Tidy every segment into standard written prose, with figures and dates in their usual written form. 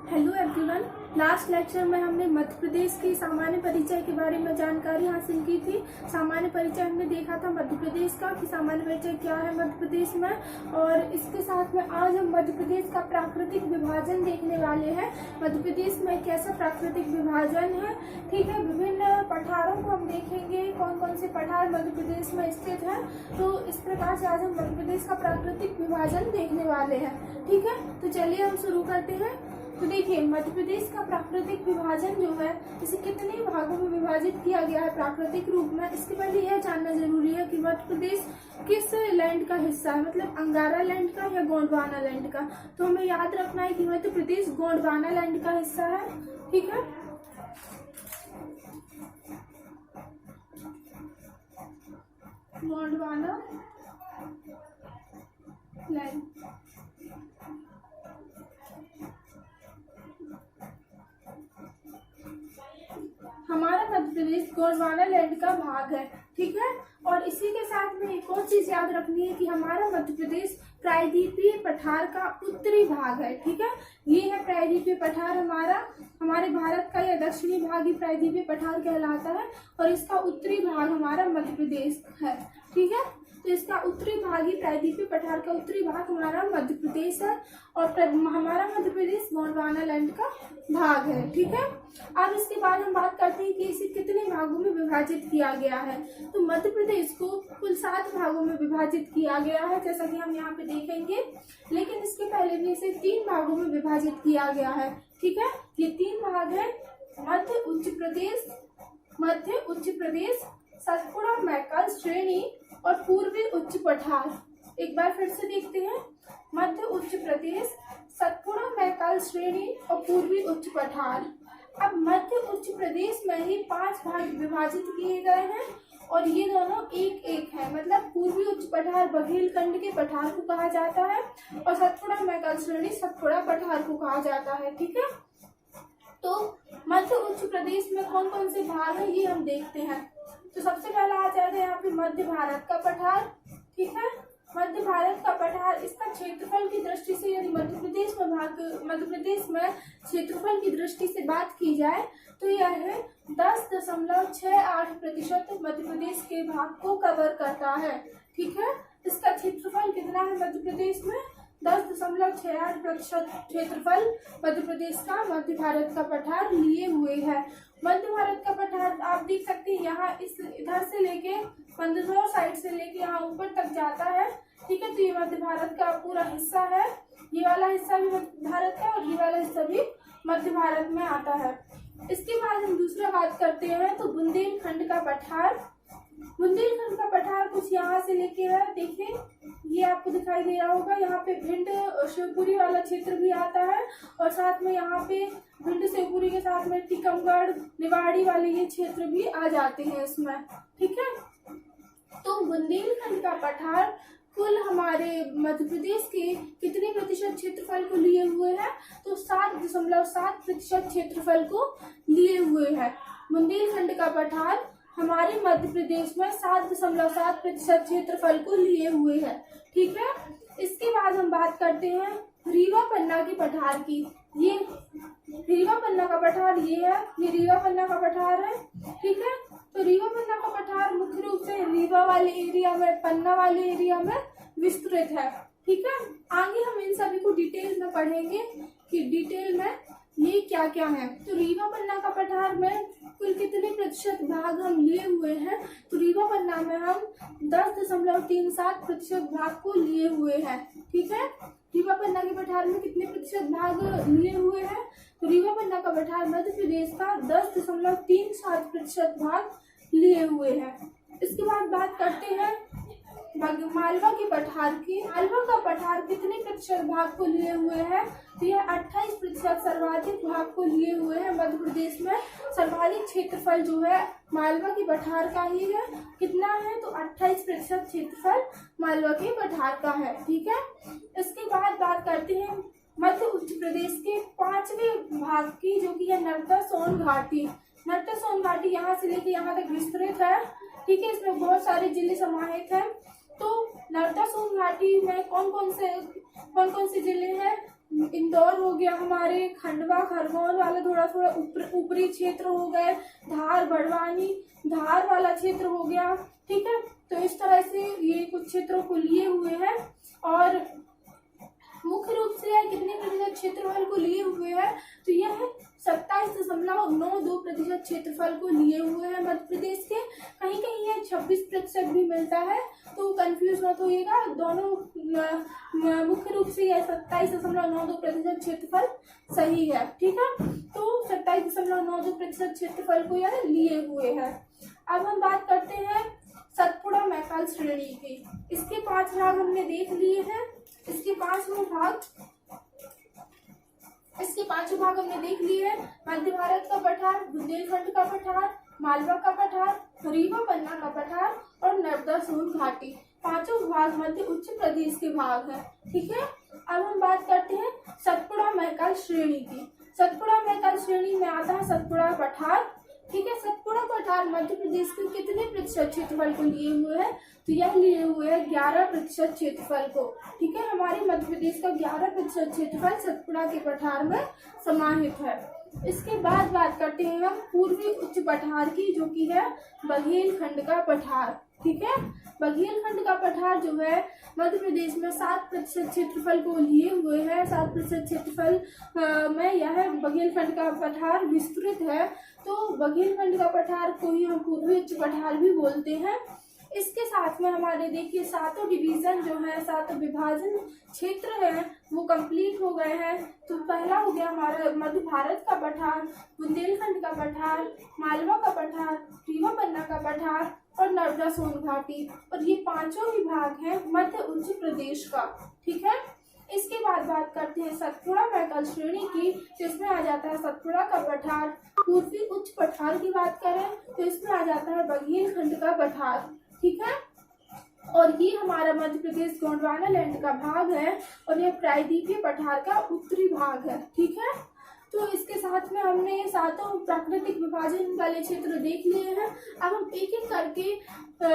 Hello everyone. Last lecture में हमने मध्य प्रदेश के सामान्य परिचय के बारे में जानकारी हासिल की थी। सामान्य परिचय हमने देखा था मध्य प्रदेश का कि सामान्य परिचय क्या है मध्य प्रदेश में, और इसके साथ में आज हम मध्य प्रदेश का प्राकृतिक विभाजन देखने वाले हैं। मध्य प्रदेश में कैसा प्राकृतिक विभाजन है, ठीक है। विभिन्न पठारों को हम देखेंगे, कौन कौन से पठार मध्य प्रदेश में स्थित है। तो इस प्रकार से आज हम मध्य प्रदेश का प्राकृतिक विभाजन देखने वाले हैं, ठीक है। तो चलिए हम शुरू करते हैं। तो देखिए, मध्य प्रदेश का प्राकृतिक विभाजन जो है, इसे कितने भागों में विभाजित किया गया है प्राकृतिक रूप में। इसके पहले यह जानना जरूरी है कि मध्य प्रदेश किस लैंड का हिस्सा है, मतलब अंगारा लैंड का या गोंडवाना लैंड का। तो हमें याद रखना है कि मध्य प्रदेश गोंडवाना लैंड का हिस्सा है, ठीक है। गोंडवाना लैंड हमारा मध्य प्रदेश गोंडवाना लैंड का भाग है, ठीक है। और इसी के साथ में एक और चीज याद रखनी है कि हमारा मध्य प्रदेश प्रायद्वीपीय पठार का उत्तरी भाग है, ठीक है। ये है प्रायद्वीपीय पठार हमारे भारत का यह दक्षिणी भाग ही प्रायद्वीपीय पठार कहलाता है, और इसका उत्तरी भाग हमारा मध्य प्रदेश है, ठीक है। तो इसका उत्तरी भाग ही प्रायद्वीपीय पठार का उत्तरी भाग हमारा मध्य प्रदेश है, और हमारा मध्य प्रदेश गोंडवाना लैंड का भाग है, ठीक है। अब इसके बाद हम बात करते हैं कि इसे कितने भागों में विभाजित किया गया है। तो मध्य प्रदेश को कुल 7 भागों में विभाजित किया गया है, जैसा कि हम यहाँ पे देखेंगे। लेकिन इसके पहले भी इसे 3 भागों में विभाजित किया गया है, ठीक है। ये 3 भाग है: मध्य उच्च प्रदेश, सतपुड़ा मैकल श्रेणी और पूर्वी उच्च पठार। एक बार फिर से देखते हैं: मध्य उच्च प्रदेश, सतपुड़ा मैकल श्रेणी और पूर्वी उच्च पठार। अब मध्य उच्च प्रदेश में ही 5 भाग विभाजित किए गए हैं, और ये दोनों एक एक है, मतलब पूर्वी उच्च पठार बघेलखंड के पठार को कहा जाता है, और सतपुड़ा मैकल श्रेणी सतपुड़ा पठार को कहा जाता है, ठीक है। तो मध्य उच्च प्रदेश में कौन कौन से भाग है ये हम देखते हैं। तो सबसे पहला आ जाएगा यहाँ पे मध्य भारत का पठार, ठीक है। मध्य भारत का पठार, इसका क्षेत्रफल की दृष्टि से यदि मध्य प्रदेश में क्षेत्रफल की दृष्टि से बात की जाए तो यह है 10.68% मध्य प्रदेश के भाग को कवर करता है, ठीक है। इसका क्षेत्रफल कितना है मध्य प्रदेश में? 10.68% क्षेत्रफल मध्य प्रदेश का मध्य भारत का पठार लिए हुए है। मध्य भारत का पठार आप देख सकते हैं, यहाँ इधर से लेके मंदसौर साइड से लेके यहाँ ऊपर तक जाता है, ठीक है। तो ये मध्य भारत का पूरा हिस्सा है। ये वाला हिस्सा भी मध्य भारत का और ये वाला हिस्सा भी मध्य भारत में आता है। इसके बाद हम दूसरा बात करते हैं तो बुंदेलखंड का पठार। बुंदेलखंड का पठार कुछ यहाँ से लेके है, देखिए ये आपको दिखाई दे रहा होगा। यहाँ पे भिंड शिवपुरी वाला क्षेत्र भी आता है, और साथ में यहाँ पे भिंड शिवपुरी के साथ में टीकमगढ़ निवाड़ी वाले ये क्षेत्र भी आ जाते हैं इसमें, ठीक है। तो बुंदेलखंड का पठार कुल हमारे मध्य प्रदेश के कितने प्रतिशत क्षेत्रफल को लिए हुए हैं? तो 7.7% क्षेत्रफल को लिए हुए है। बुंदेलखंड का पठार हमारे मध्य प्रदेश में 7.7% क्षेत्रफल को लिए हुए है, ठीक है। इसके बाद हम बात करते हैं रीवा पन्ना के पठार की। ये रीवा पन्ना का पठार ये है, ये रीवा पन्ना का पठार है, ठीक है। तो रीवा पन्ना का पठार मुख्य रूप से रीवा वाले एरिया में, पन्ना वाले एरिया में विस्तृत है, ठीक है। आगे हम इन सभी को डिटेल में पढ़ेंगे कि डिटेल में ये क्या क्या है। तो रीवा पन्ना का पठार में कुल कितने प्रतिशत भाग हम लिए हुए हैं? तो रीवा पन्ना में हम 10.37% भाग को लिए हुए हैं, ठीक है। रीवा पन्ना के पठार में कितने प्रतिशत भाग लिए हुए हैं? तो रीवा पन्ना का पठार मध्य प्रदेश का 10.37% भाग लिए हुए हैं। इसके बाद बात करते हैं मालवा के पठार की। मालवा का पठार कितने प्रतिशत भाग को लिए हुए हैं? तो यह 28% सर्वाधिक भाग को लिए हुए हैं। मध्य प्रदेश में सर्वाधिक क्षेत्रफल जो है मालवा के पठार का ही है। कितना है? तो 28% क्षेत्रफल मालवा के पठार का है, ठीक है। इसके बाद बात करते हैं मध्य उच्च प्रदेश के 5वें भाग की, जो कि है नर्मदा सोन घाटी। नर्मदा सोन घाटी यहाँ से लेके यहाँ तक विस्तृत है, ठीक है। इसमें बहुत सारे जिले समाहित हैं। तो नर्मदा सोन घाटी में कौन कौन से जिले हैं? इंदौर हो गया हमारे, खंडवा खरगोन वाला थोड़ा थोड़ा ऊपरी क्षेत्र हो गए, धार बड़वानी धार वाला क्षेत्र हो गया। ठीक है, तो इस तरह से ये कुछ क्षेत्रों को लिए हुए हैं और मुख्य रूप से यह कितने प्रतिशत क्षेत्रफल को लिए हुए है, तो यह 27.92% क्षेत्रफल को लिए हुए हैं मध्य प्रदेश के। कहीं कहीं यह 26% भी मिलता है, तो कंफ्यूज मत होइएगा, दोनों मुख्य रूप से यह 27.92% क्षेत्रफल सही है। ठीक है, तो 27.92% क्षेत्रफल को यह लिए हुए है। अब हम बात करते हैं सतपुड़ा मैकाल श्रेणी की। इसके 5 भाग हमने देख लिए हैं। इसके पांचों भाग हमने देख लिए हैं। मध्य भारत का पठार, बुंदेलखंड का पठार, मालवा का पठार, रीवा पन्ना का पठार और नर्मदा सोन घाटी। पांचों भाग मध्य उच्च प्रदेश के भाग हैं। ठीक है, अब हम बात करते हैं सतपुड़ा मैकाल श्रेणी की। सतपुड़ा मैकाल श्रेणी में आता है सतपुड़ा पठार। ठीक है, सतपुड़ा पठार मध्य प्रदेश के कितने प्रतिशत क्षेत्रफल को लिए हुए हैं, तो यह लिए हुए है 11% क्षेत्रफल को। ठीक है, हमारे मध्य प्रदेश का 11% क्षेत्रफल सतपुड़ा के पठार में समाहित है। इसके बाद बात करते हैं हम पूर्वी उच्च पठार की, जो कि है बघेलखंड का पठार। ठीक है, बघेलखंड का पठार जो है मध्य प्रदेश में 7% क्षेत्रफल को लिए हुए है। 7% क्षेत्रफल में यह बघेलखंड का पठार विस्तृत है। तो बघेलखंड का पठार को ही हम पूर्वी उच्च पठार भी बोलते हैं। इसके साथ में हमारे देखिए 7 डिवीजन जो है, 7 विभाजन क्षेत्र है, वो कंप्लीट हो गए हैं। तो पहला हो गया हमारा मध्य भारत का पठार, बुंदेलखंड का पठार, मालवा का पठार, रीवा पन्ना का पठार और नर्मदा सोन घाटी, और ये पांचों विभाग हैं मध्य उच्च प्रदेश का। ठीक है, इसके बाद बात करते हैं सतपुड़ा मैकाल श्रेणी की, जिसमें आ जाता है सतपुड़ा का पठार। पूर्वी उच्च पठार की बात करें तो इसमें आ जाता है बघेलखंड का पठार। ठीक है, और ये हमारा मध्य प्रदेश गोंडवाना लैंड का भाग है और ये प्रायद्वीपीय पठार का उत्तरी भाग है। ठीक है, तो इसके साथ में हमने ये 7 प्राकृतिक विभाजन वाले क्षेत्र देख लिए हैं। अब हम एक एक करके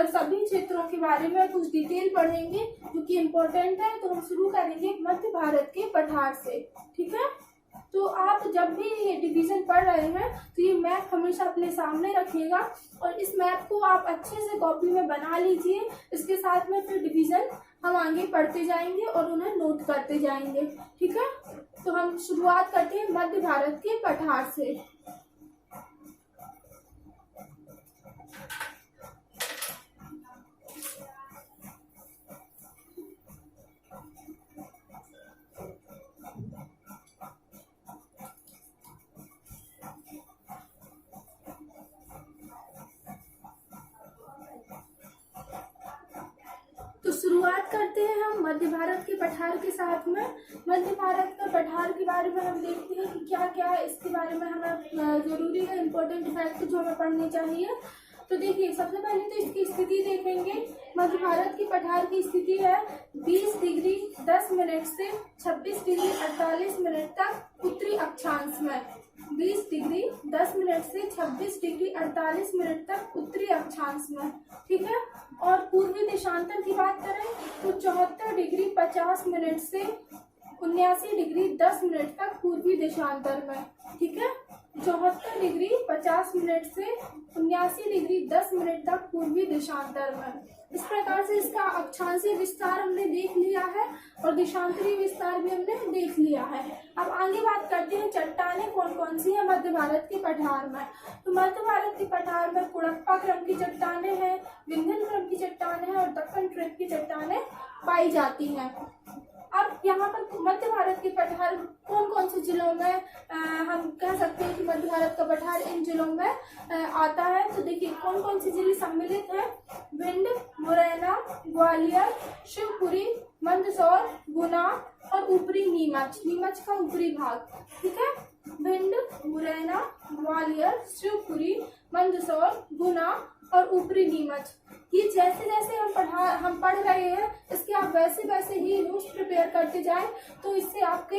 सभी क्षेत्रों के बारे में कुछ डिटेल पढ़ेंगे जो कि इम्पोर्टेंट है। तो हम शुरू करेंगे मध्य भारत के पठार से। ठीक है, तो आप जब भी ये डिवीजन पढ़ रहे हैं तो ये मैप हमेशा अपने सामने रखिएगा और इस मैप को आप अच्छे से कॉपी में बना लीजिए। इसके साथ में फिर डिवीजन हम आगे पढ़ते जाएंगे और उन्हें नोट करते जाएंगे। ठीक है, तो हम शुरुआत करते हैं मध्य भारत के पठार से। तो शुरुआत करते हैं हम मध्य भारत के पठार के साथ में। मध्य भारत के पठार के बारे में हम देखते हैं कि क्या क्या है, इसके बारे में हमें जरूरी है, इम्पोर्टेंट फैक्ट जो हमें पढ़ने चाहिए। तो देखिए, सबसे पहले तो इसकी स्थिति देखेंगे। मध्य भारत की पठार की स्थिति है 20 डिग्री 10 मिनट से 26 डिग्री 48 मिनट तक उत्तरी अक्षांश में। 20 डिग्री 10 मिनट से 26 डिग्री 48 मिनट तक उत्तरी अक्षांश में। ठीक है, और पूर्वी देशांतर की बात करें तो 74 डिग्री 50 मिनट से 79 डिग्री 10 मिनट तक पूर्वी देशांतर में। ठीक है, 74 डिग्री 50 मिनट से 79 डिग्री 10 मिनट तक पूर्वी देशांतर में। इस प्रकार से इसका अक्षांशीय विस्तार हमने देख लिया है और देशांतरीय विस्तार भी हमने देख लिया है। अब आगे बात करते हैं चट्टानें कौन कौन सी है मध्य भारत के पठार में। तो मध्य भारत के पठार में कुड़प्पा क्रम की चट्टानें हैं, विंध्यन क्रम की चट्टानें हैं और दक्कन ट्रेप की चट्टानें पाई जाती हैं। अब यहाँ पर मध्य भारत के पठार कौन कौन से जिलों में हम कह सकते हैं कि मध्य भारत का पठार इन जिलों में आता है। तो देखिए कौन कौन से जिले सम्मिलित हैं। भिंड, मुरैना, ग्वालियर, शिवपुरी, मंदसौर, गुना और ऊपरी नीमच, नीमच का ऊपरी भाग। ठीक है, भिंड, मुरैना, ग्वालियर, शिवपुरी, मंदसौर, गुना और ऊपरी नीमच। ये जैसे जैसे हम पढ़ रहे हैं इसके आप वैसे वैसे ही नोट्स प्रिपेयर करते जाएं, तो इससे आपके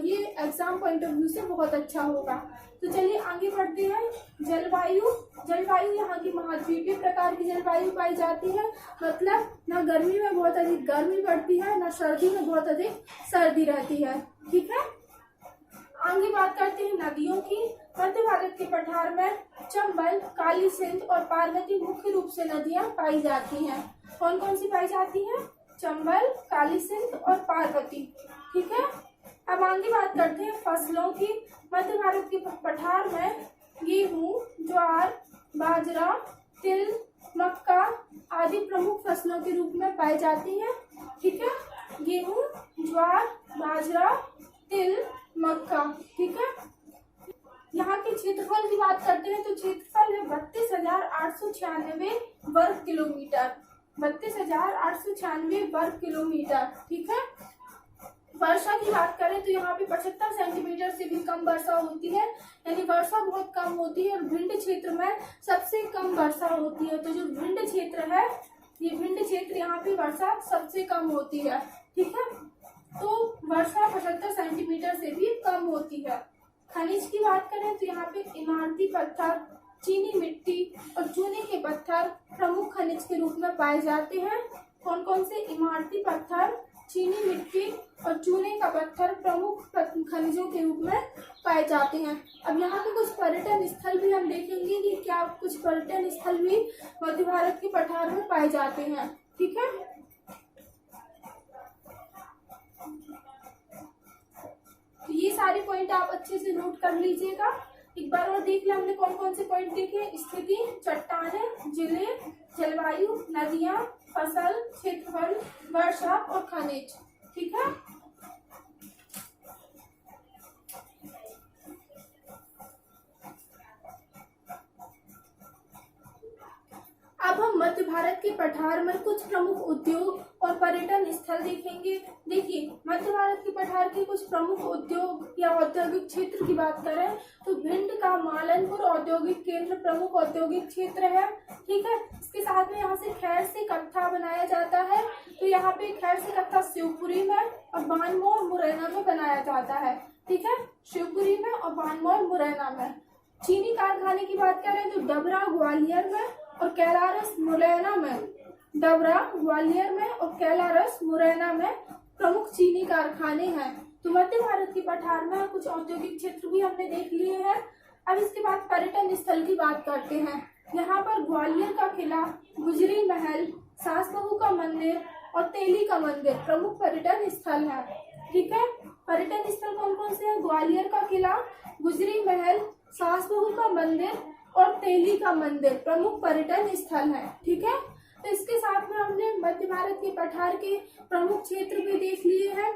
ये एग्जाम पॉइंट ऑफ व्यू से बहुत अच्छा होगा। तो चलिए आगे बढ़ते हैं। जलवायु यहाँ की महाद्वीपीय प्रकार की जलवायु पाई जाती है, मतलब न गर्मी में बहुत अधिक गर्मी पड़ती है, न सर्दी में बहुत अधिक सर्दी रहती है। ठीक है, आगे बात बात करते हैं नदियों की। मध्य भारत के पठार में चंबल, काली सिंध और पार्वती मुख्य रूप से नदियां पाई जाती हैं। कौन कौन सी पाई जाती हैं? चंबल, काली सिंध और पार्वती। ठीक है। अब आगे बात करते हैं फसलों की। मध्य भारत के पठार में गेहूं, ज्वार, बाजरा, तिल, मक्का आदि प्रमुख फसलों के रूप में पाई जाती हैं। ठीक है। गेहूं, ज्वार, बाजरा, तिल, मक्का। ठीक है। यहाँ के क्षेत्रफल की बात करते हैं तो क्षेत्रफल है 32,896 वर्ग किलोमीटर। 32,896 वर्ग किलोमीटर। ठीक है। वर्षा की बात करें तो यहाँ पे 75 सेंटीमीटर से भी कम वर्षा होती है, यानी वर्षा बहुत कम होती है। और भिंड क्षेत्र में सबसे कम वर्षा होती है। तो जो भिंड क्षेत्र है, ये भिंड क्षेत्र, यहाँ पे वर्षा सबसे कम होती है। ठीक है। तो वर्षा 75 सेंटीमीटर से भी कम होती है। खनिज की बात करें तो यहाँ पे इमारती पत्थर, चीनी मिट्टी और चूने के पत्थर प्रमुख खनिज के रूप में पाए जाते हैं। कौन कौन से? इमारती पत्थर, चीनी मिट्टी और चूने का पत्थर प्रमुख खनिजों के रूप में पाए जाते हैं। अब यहाँ पे कुछ पर्यटन स्थल भी हम देखेंगे कि क्या कुछ पर्यटन स्थल भी मध्य भारत के पठार में पाए जाते हैं। ठीक है। तो ये सारे पॉइंट आप अच्छे से नोट कर लीजिएगा। एक बार और देख लें हमने कौन कौन से पॉइंट देखे। स्थिति, चट्टानें, जिले, जलवायु, नदियां, फसल, क्षेत्रफल, वर्षा और खनिज। ठीक है। अब हम मध्य भारत के पठार में कुछ प्रमुख उद्योग और पर्यटन स्थल देखेंगे। देखिए, मध्य भारत के पठार के कुछ प्रमुख उद्योग या औद्योगिक क्षेत्र की बात करें तो भिंड का मालनपुर औद्योगिक केंद्र प्रमुख औद्योगिक क्षेत्र है। ठीक है। इसके साथ में यहाँ से खैर से कत्था बनाया जाता है। तो यहाँ पे खैर से कत्था शिवपुरी में और बानमोर, मुरैना में बनाया जाता है। ठीक है। शिवपुरी में और बानमोर, मुरैना में। चीनी कारखाने की बात करें तो डबरा, ग्वालियर में और कैलारस, मुरैना में। डबरा, ग्वालियर में और कैलारस, मुरैना में प्रमुख चीनी कारखाने हैं। तो मध्य भारत के पठार में कुछ औद्योगिक क्षेत्र भी हमने देख लिए हैं। अब इसके बाद पर्यटन स्थल की बात करते हैं। यहाँ पर ग्वालियर का किला, गुजरी महल, सास बहू का मंदिर और तेली का मंदिर प्रमुख पर्यटन स्थल है। ठीक है। पर्यटन स्थल कौन कौन से हैं? ग्वालियर का किला, गुजरी महल, सास बहू का मंदिर और तेली का मंदिर प्रमुख पर्यटन स्थल है। ठीक है। तो इसके साथ में हमने मध्य भारत के पठार के प्रमुख क्षेत्र भी देख लिए हैं।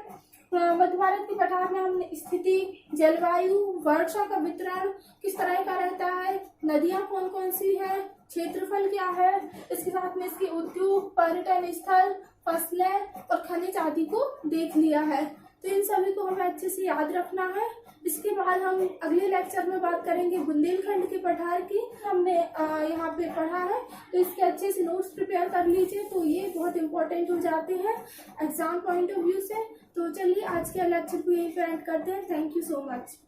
मध्य भारत के पठार में हमने स्थिति, जलवायु, वर्षा का वितरण किस तरह का रहता है, नदियां कौन कौन सी है, क्षेत्रफल क्या है, इसके साथ में इसके उद्योग, पर्यटन स्थल, फसलें और खनिज आदि को देख लिया है। तो इन सभी को हमें अच्छे से याद रखना है। इसके बाद हम अगले लेक्चर में बात करेंगे बुंदेलखंड के पठार की। हमने यहाँ पे पढ़ा है तो इसके अच्छे से नोट्स प्रिपेयर कर लीजिए। तो ये बहुत इंपॉर्टेंट हो जाते हैं एग्जाम पॉइंट ऑफ व्यू से। तो चलिए आज के लेक्चर को यहीं पे एंड करते हैं। Thank you so much.